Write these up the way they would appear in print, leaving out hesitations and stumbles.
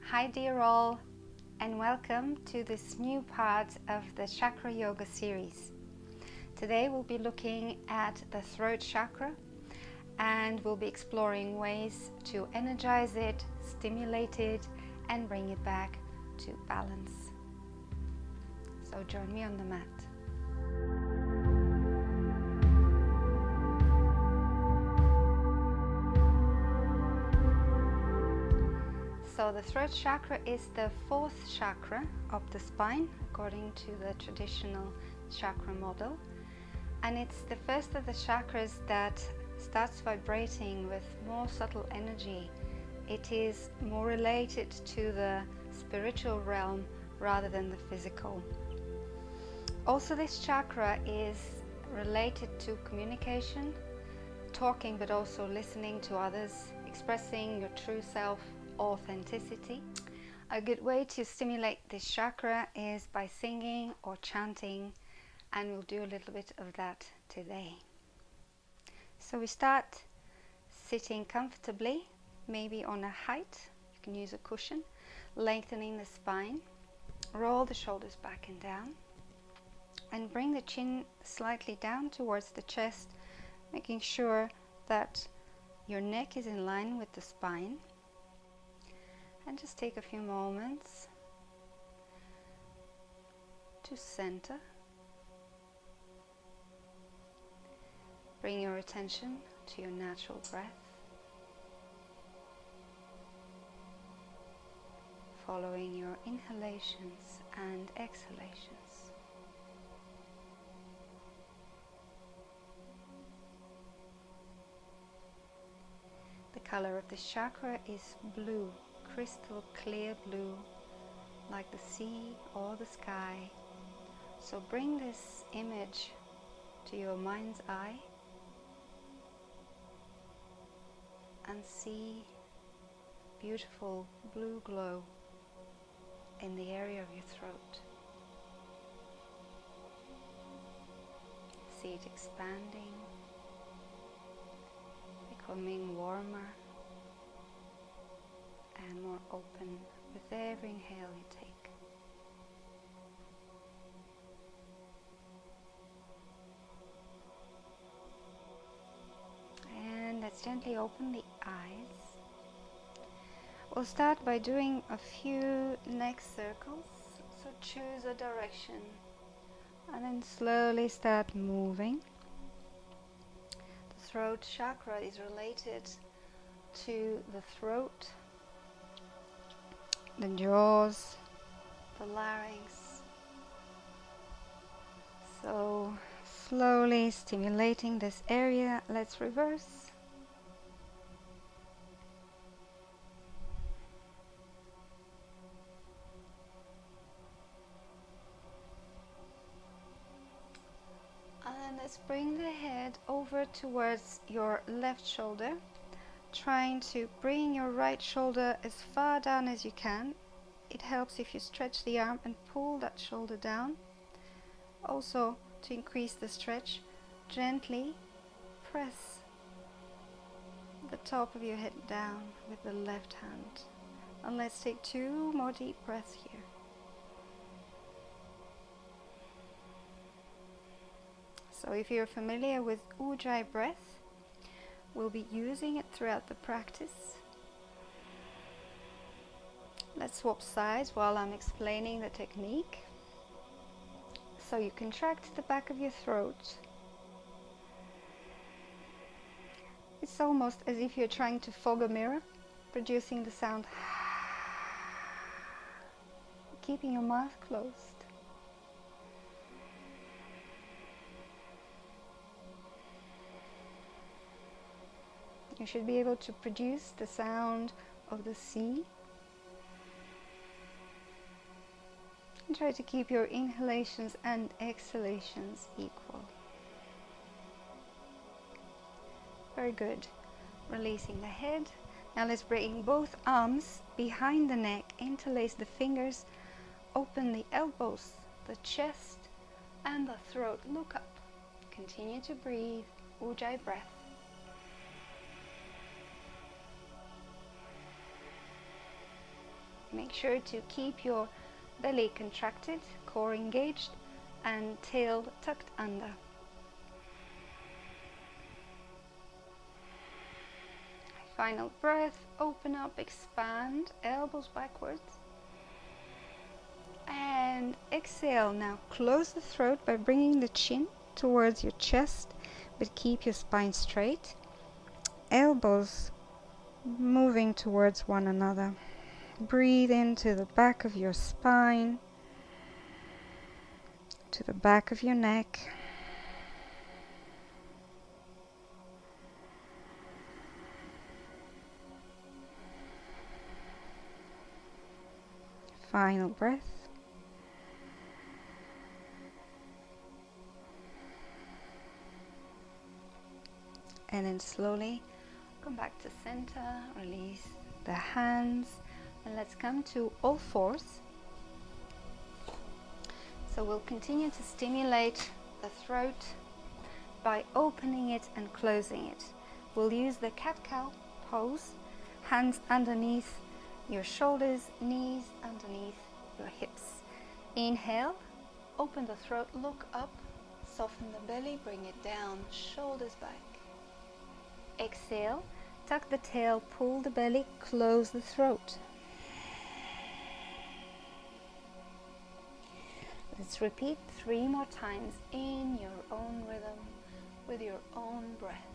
Hi dear all, and welcome to this new part of the Chakra Yoga series. Today we'll be looking at the throat chakra and we'll be exploring ways to energize it, stimulate it and bring it back to balance. So join me on the mat. So the throat chakra is the fourth chakra of the spine, according to the traditional chakra model. And it's the first of the chakras that starts vibrating with more subtle energy. It is more related to the spiritual realm rather than the physical. Also, this chakra is related to communication, talking but also listening to others, expressing your true self, authenticity. A good way to stimulate this chakra is by singing or chanting, and we'll do a little bit of that today. So we start sitting comfortably, maybe on a height. You can use a cushion, lengthening the spine, roll the shoulders back and down, and bring the chin slightly down towards the chest, making sure that your neck is in line with the spine. And just take a few moments to center. Bring your attention to your natural breath, following your inhalations and exhalations. The color of this chakra is blue. Crystal clear blue, like the sea or the sky. So bring this image to your mind's eye and see beautiful blue glow in the area of your throat. See it expanding, becoming warmer and more open with every inhale you take. And let's gently open the eyes. We'll start by doing a few neck circles. So choose a direction and then slowly start moving. The throat chakra is related to the throat, the jaws, the larynx. So slowly stimulating this area. Let's reverse. And let's bring the head over towards your left shoulder, trying to bring your right shoulder as far down as you can. It helps if you stretch the arm and pull that shoulder down. Also, to increase the stretch, gently press the top of your head down with the left hand. And let's take 2 more deep breaths here. So if you're familiar with Ujjai breath, we'll be using it throughout the practice. Let's swap sides while I'm explaining the technique. So you contract the back of your throat. It's almost as if you're trying to fog a mirror, producing the sound, keeping your mouth closed. You should be able to produce the sound of the sea. And try to keep your inhalations and exhalations equal. Very good. Releasing the head. Now let's bring both arms behind the neck, interlace the fingers, open the elbows, the chest and the throat. Look up. Continue to breathe. Ujjayi breath. Make sure to keep your belly contracted, core engaged, and tail tucked under. Final breath, open up, expand, elbows backwards. And exhale. Now close the throat by bringing the chin towards your chest, but keep your spine straight. Elbows moving towards one another. Breathe into the back of your spine, to the back of your neck. Final breath. And then slowly come back to center, release the hands, and let's come to all fours. So we'll continue to stimulate the throat by opening it and closing it. We'll use the cat-cow pose, hands underneath your shoulders, knees underneath your hips. Inhale, open the throat, look up, soften the belly, bring it down, shoulders back. Exhale, tuck the tail, pull the belly, close the throat. Let's repeat 3 more times in your own rhythm, with your own breath.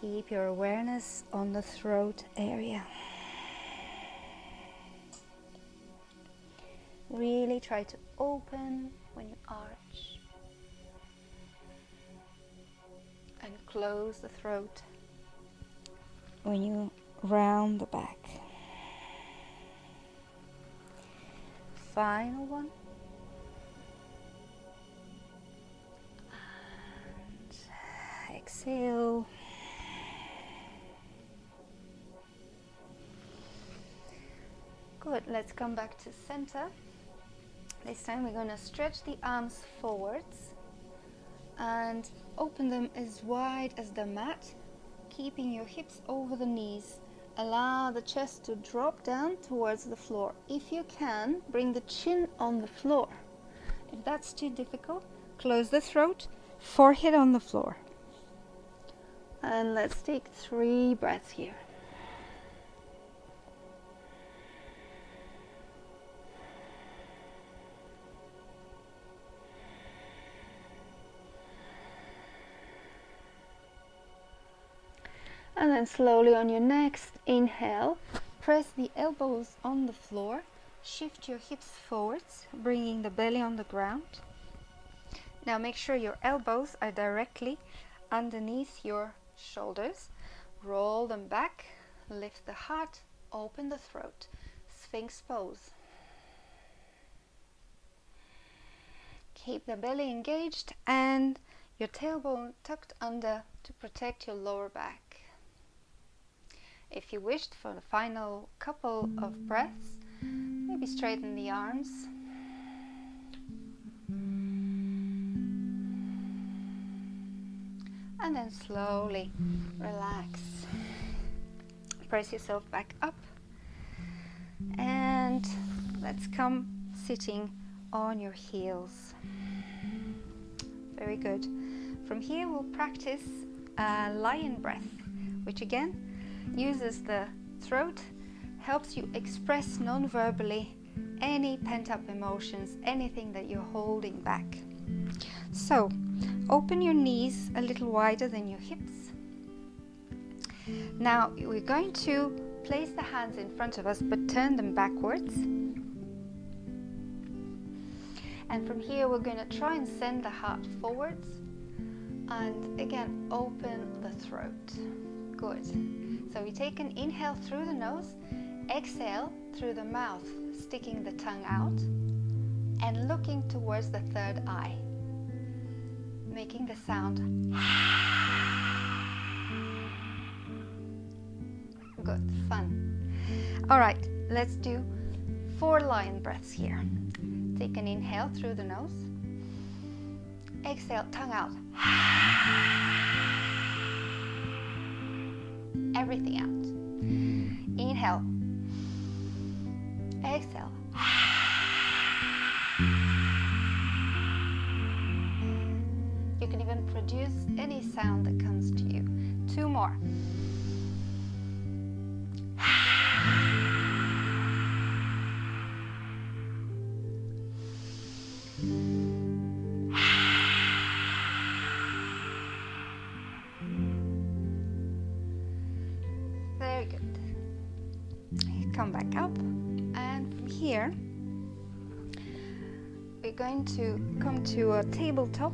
Keep your awareness on the throat area. Really try to open when you arch. And close the throat when you round the back. Final one. And exhale. Good, let's come back to center. This time we're going to stretch the arms forwards and open them as wide as the mat, keeping your hips over the knees. Allow the chest to drop down towards the floor. If you can, bring the chin on the floor. If that's too difficult, close the throat, forehead on the floor. And let's take 3 breaths here. And then slowly on your next inhale, press the elbows on the floor, shift your hips forwards, bringing the belly on the ground. Now make sure your elbows are directly underneath your shoulders. Roll them back, lift the heart, open the throat, Sphinx pose. Keep the belly engaged and your tailbone tucked under to protect your lower back. If you wished, for the final couple of breaths, maybe straighten the arms. And then slowly relax. Press yourself back up. And let's come sitting on your heels. Very good. From here we'll practice a lion breath, which again uses the throat, helps you express non-verbally any pent-up emotions, anything that you're holding back. So, open your knees a little wider than your hips. Now, we're going to place the hands in front of us, but turn them backwards. And from here, we're going to try and send the heart forwards. And again, open the throat. Good. So we take an inhale through the nose, exhale through the mouth, sticking the tongue out and looking towards the third eye, making the sound. Good, fun. All right, let's do 4 lion breaths here. Take an inhale through the nose, exhale, tongue out. Everything out. Inhale. Exhale. You can even produce any sound that comes to you. 2 more. Very good. Come back up, and from here we're going to come to a tabletop,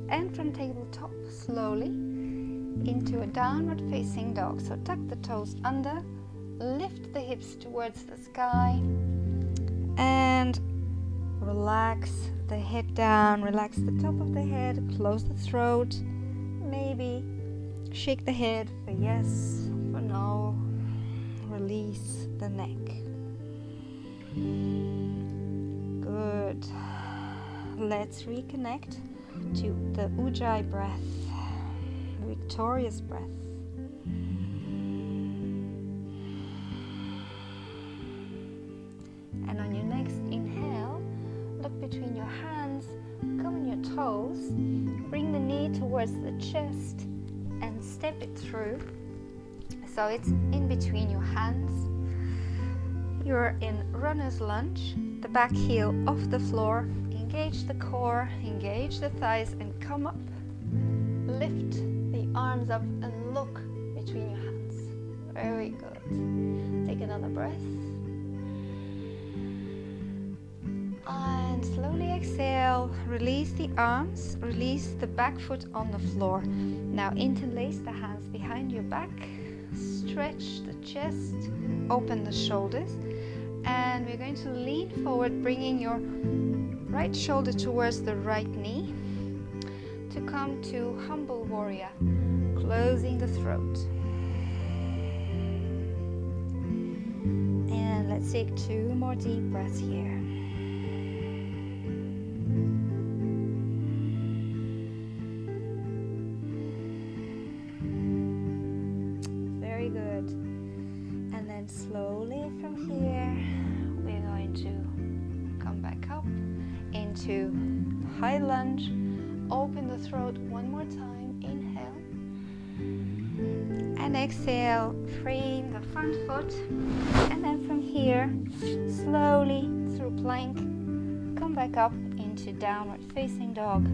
and from tabletop slowly into a downward facing dog. So tuck the toes under, lift the hips towards the sky, and relax the head down, relax the top of the head, close the throat, maybe shake the head for yes, for no, release the neck. Good. Let's reconnect to the Ujjai breath, victorious breath. And on your next inhale, look between your hands, come on your toes, bring the knee towards the chest and step it through. So it's in between your hands. You're in runner's lunge, the back heel off the floor, engage the core, engage the thighs and come up. Lift the arms up and look between your hands. Very good. Take another breath. And slowly exhale, release the arms, release the back foot on the floor. Now interlace the hands behind your back, stretch the chest, open the shoulders, and we're going to lean forward, bringing your right shoulder towards the right knee to come to humble warrior, closing the throat. And let's take 2 more deep breaths here. Very good. And then slowly from here, we're going to come back up into high lunge. Open the throat one more time. Inhale. And exhale, freeing the front foot. And then from here, slowly through plank, come back up into downward facing dog.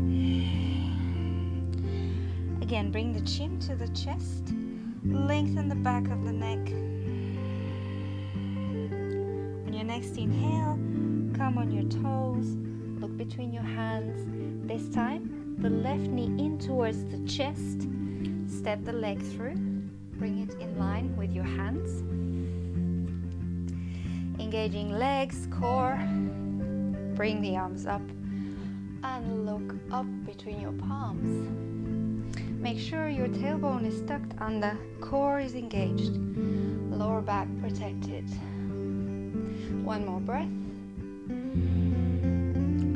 Again, bring the chin to the chest. Lengthen the back of the neck. On your next inhale, come on your toes. Look between your hands. This time, the left knee in towards the chest. Step the leg through. Bring it in line with your hands. Engaging legs, core. Bring the arms up and look up between your palms. Make sure your tailbone is tucked under, core is engaged, lower back protected. One more breath.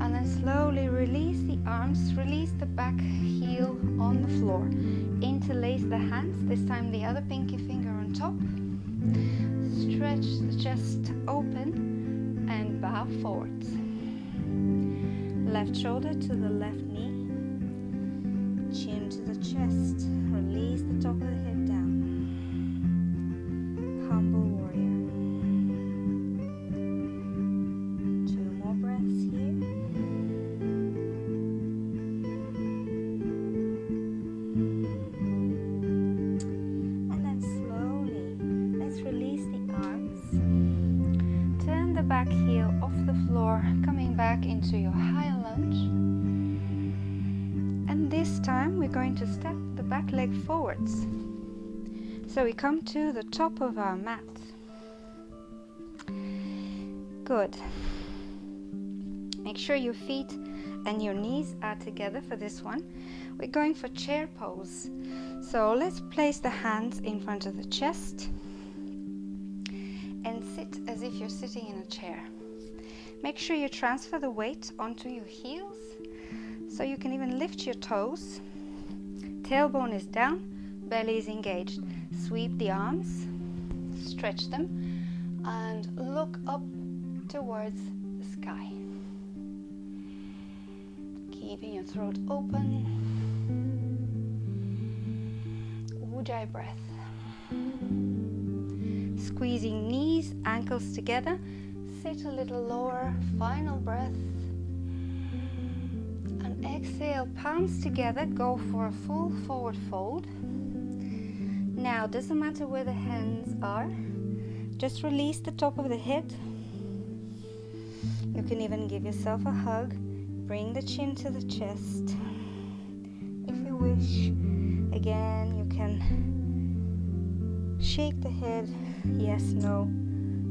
And then slowly release the arms, release the back heel on the floor. Interlace the hands, this time the other pinky finger on top. Stretch the chest open and bow forwards. Left shoulder to the left knee. Chin to the chest. Release the top of the head down. Humble warrior. 2 more breaths here. And then slowly, let's release the arms. Turn the back heel off the floor, coming back into your high lunge. And this time we're going to step the back leg forwards. So we come to the top of our mat. Good. Make sure your feet and your knees are together for this one. We're going for chair pose. So let's place the hands in front of the chest and sit as if you're sitting in a chair. Make sure you transfer the weight onto your heels so you can even lift your toes. Tailbone is down, belly is engaged. Sweep the arms, stretch them, and look up towards the sky. Keeping your throat open. Ujjai breath. Squeezing knees, ankles together. Sit a little lower. Final breath. And exhale, palms together. Go for a full forward fold. Now, doesn't matter where the hands are. Just release the top of the head. You can even give yourself a hug. Bring the chin to the chest. If you wish, again, you can shake the head. Yes, no.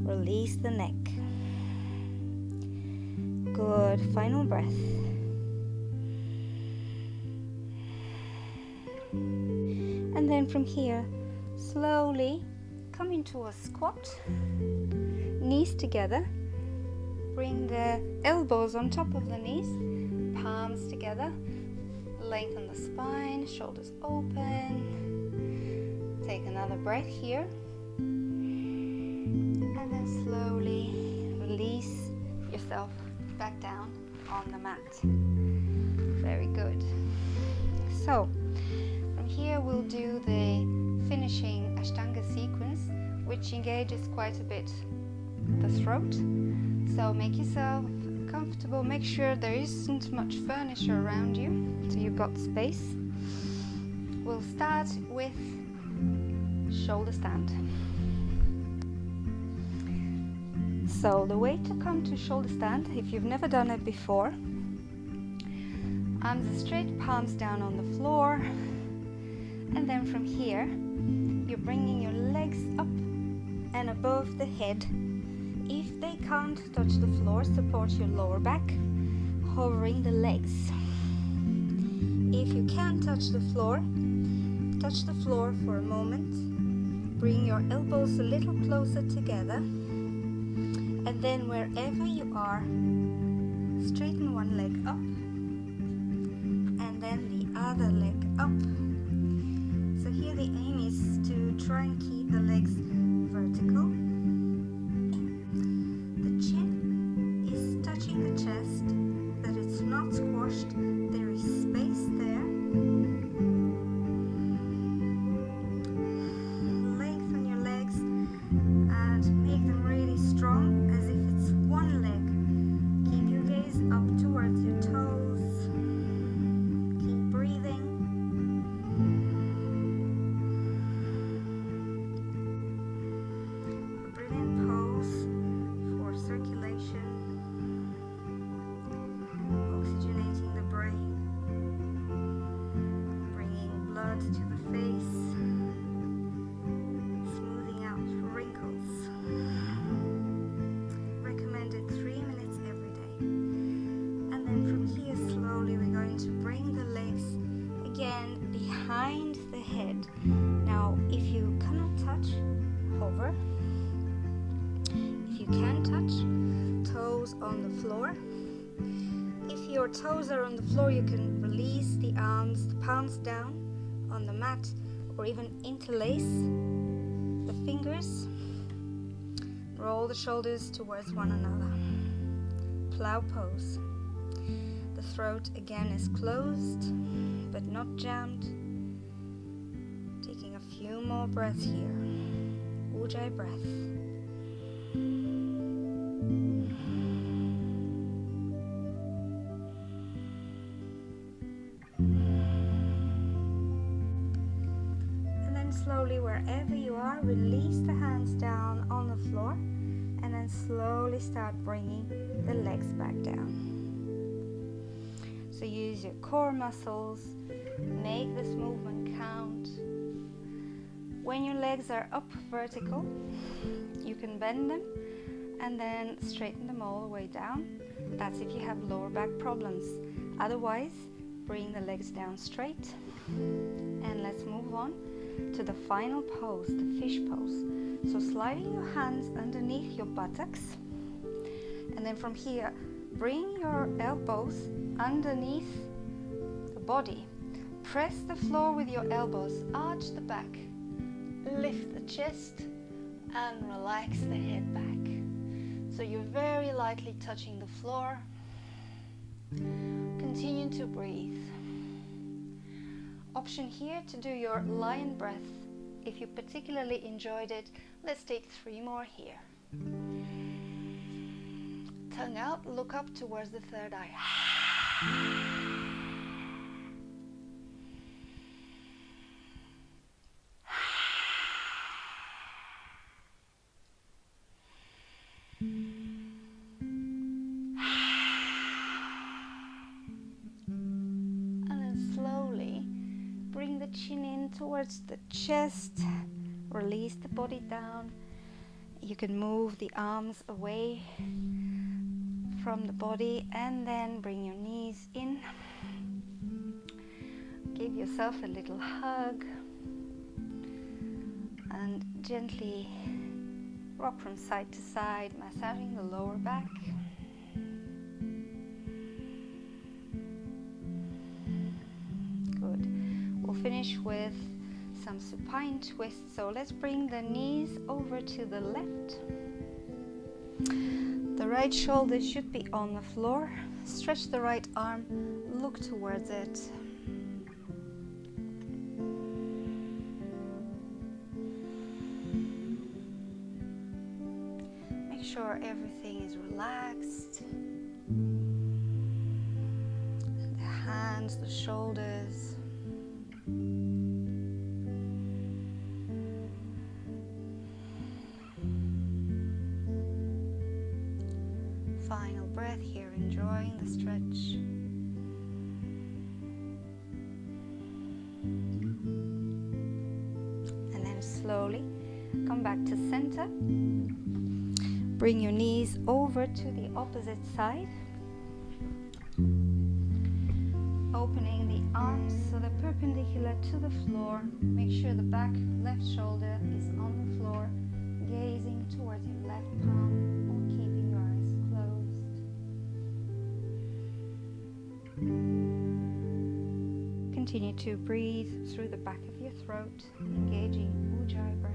Release the neck. Good. Final breath. And then from here, slowly come into a squat. Knees together. Bring the elbows on top of the knees. Palms together. Lengthen the spine. Shoulders open. Take another breath here. And then slowly release yourself back down on the mat. Very good. So, from here we'll do the finishing Ashtanga sequence, which engages quite a bit the throat. So make yourself comfortable. Make sure there isn't much furniture around you, so you've got space. We'll start with shoulder stand. So the way to come to shoulder stand, if you've never done it before, arms are straight, palms down on the floor, and then from here you're bringing your legs up and above the head. If they can't touch the floor, support your lower back, hovering the legs. If you can touch the floor for a moment. Bring your elbows a little closer together, and then wherever you are, straighten one leg up and then the other leg up. So here the aim is to try and keep the legs vertical. The chin is touching the chest, that it's not squashed. There is space there. Behind the head. Now, if you cannot touch, hover. If you can touch, toes on the floor. If your toes are on the floor, you can release the arms, the palms down on the mat, or even interlace the fingers. Roll the shoulders towards one another. Plow pose. The throat again is closed, but not jammed. Taking a few more breaths here. Ujjai breath. And then slowly, wherever you are, release the hands down on the floor, and then slowly start bringing the legs back down. So use your core muscles, make this movement count. When your legs are up vertical, you can bend them and then straighten them all the way down. That's if you have lower back problems. Otherwise, bring the legs down straight. And let's move on to the final pose, the fish pose. So sliding your hands underneath your buttocks, and then from here, bring your elbows underneath the body. Press the floor with your elbows, arch the back, lift the chest, and relax the head back. So you're very lightly touching the floor. Continue to breathe. Option here to do your lion breath. If you particularly enjoyed it, let's take 3 more here. Tongue out, look up towards the third eye. Chin in towards the chest, release the body down. You can move the arms away from the body and then bring your knees in. Give yourself a little hug and gently rock from side to side, massaging the lower back. Finish with some supine twists. So let's bring the knees over to the left. The right shoulder should be on the floor. Stretch the right arm, look towards it. Make sure everything is relaxed. The hands, the shoulders. Final breath here, enjoying the stretch. And then slowly come back to center. Bring your knees over to the opposite side. Opening the arms so they're perpendicular to the floor. Make sure the back left shoulder is on the floor, gazing towards your left palm or keeping your eyes closed. Continue to breathe through the back of your throat, engaging Ujjai breath.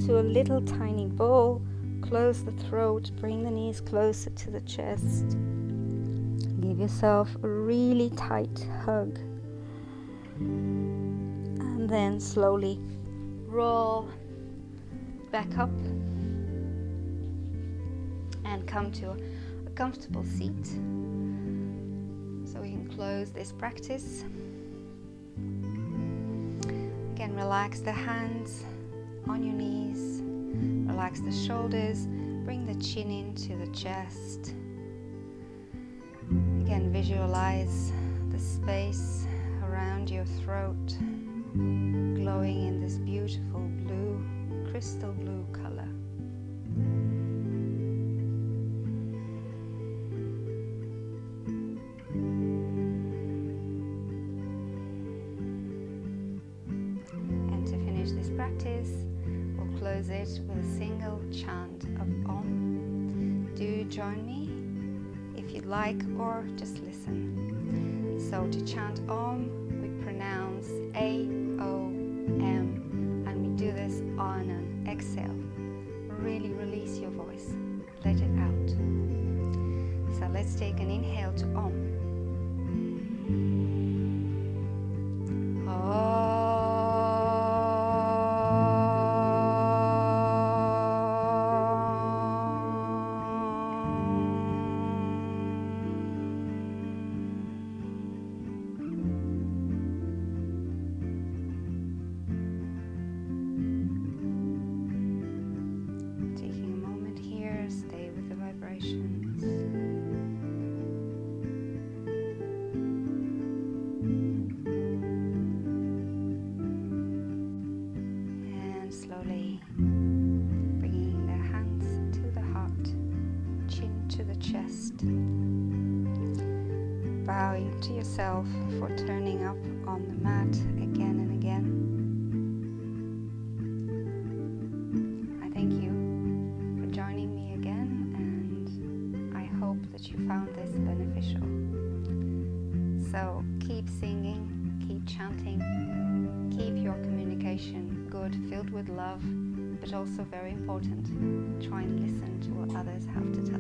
To a little tiny bowl, close the throat, bring the knees closer to the chest. Give yourself a really tight hug. And then slowly roll back up and come to a comfortable seat. So we can close this practice. Again, relax the hands on your knees, relax the shoulders, bring the chin into the chest. Again, visualize the space around your throat, glowing in this beautiful blue, crystal blue color. And to finish this practice, we'll close it with a single chant of Om. Do join me if you'd like, or just listen. So to chant Om, we pronounce A-O-M, and we do this on an exhale. Really release your voice, let it out. So let's take an inhale to Om. bowing to yourself for turning up on the mat again and again. I thank you for joining me again, and I hope that you found this beneficial. So keep singing, keep chanting, keep your communication good, filled with love, but also very important, try and listen to what others have to tell.